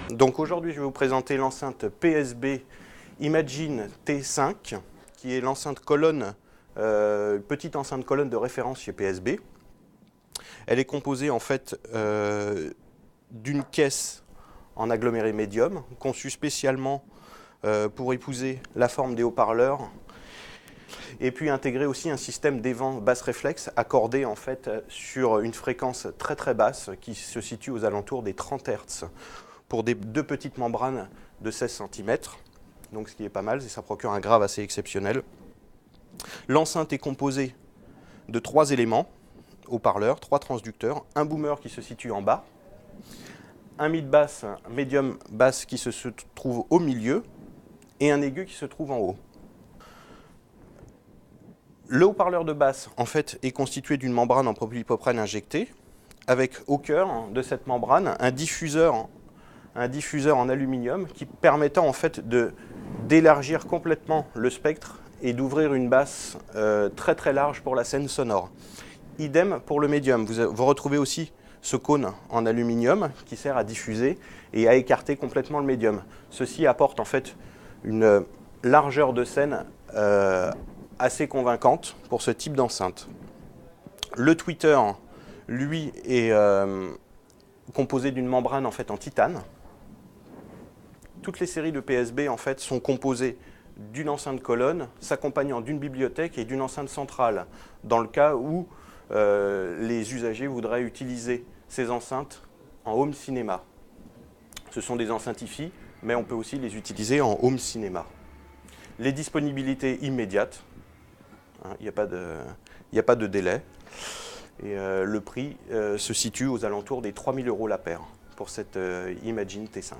Donc aujourd'hui, je vais vous présenter l'enceinte PSB Imagine T5, qui est l'enceinte colonne, petite enceinte colonne de référence chez PSB. Elle est composée en fait d'une caisse en aggloméré médium, conçue spécialement pour épouser la forme des haut-parleurs, et puis intégrer aussi un système d'évent basse réflexe accordé en fait sur une fréquence très très basse qui se situe aux alentours des 30 Hz pour deux petites membranes de 16 cm, donc ce qui est pas mal et ça procure un grave assez exceptionnel. L'enceinte est composée de 3 éléments, haut-parleurs, 3 transducteurs, un boomer qui se situe en bas, un mid-bass, médium basse qui se trouve au milieu et un aigu qui se trouve en haut. Le haut-parleur de basse, en fait, est constitué d'une membrane en polypoprène injectée, avec au cœur de cette membrane un diffuseur en aluminium qui permettant en fait d'élargir complètement le spectre et d'ouvrir une basse très très large pour la scène sonore. Idem pour le médium. Vous retrouvez aussi ce cône en aluminium qui sert à diffuser et à écarter complètement le médium. Ceci apporte en fait une largeur de scène assez convaincante pour ce type d'enceinte. Le tweeter, lui, est composé d'une membrane en fait en titane. Toutes les séries de PSB en fait sont composées d'une enceinte colonne s'accompagnant d'une bibliothèque et d'une enceinte centrale, dans le cas où les usagers voudraient utiliser ces enceintes en home cinéma. Ce sont des enceintes hi-fi, mais on peut aussi les utiliser en home cinéma. Les disponibilités immédiates, il n'y a pas de délai. Et le prix se situe aux alentours des 3 000 € la paire pour cette Imagine T5.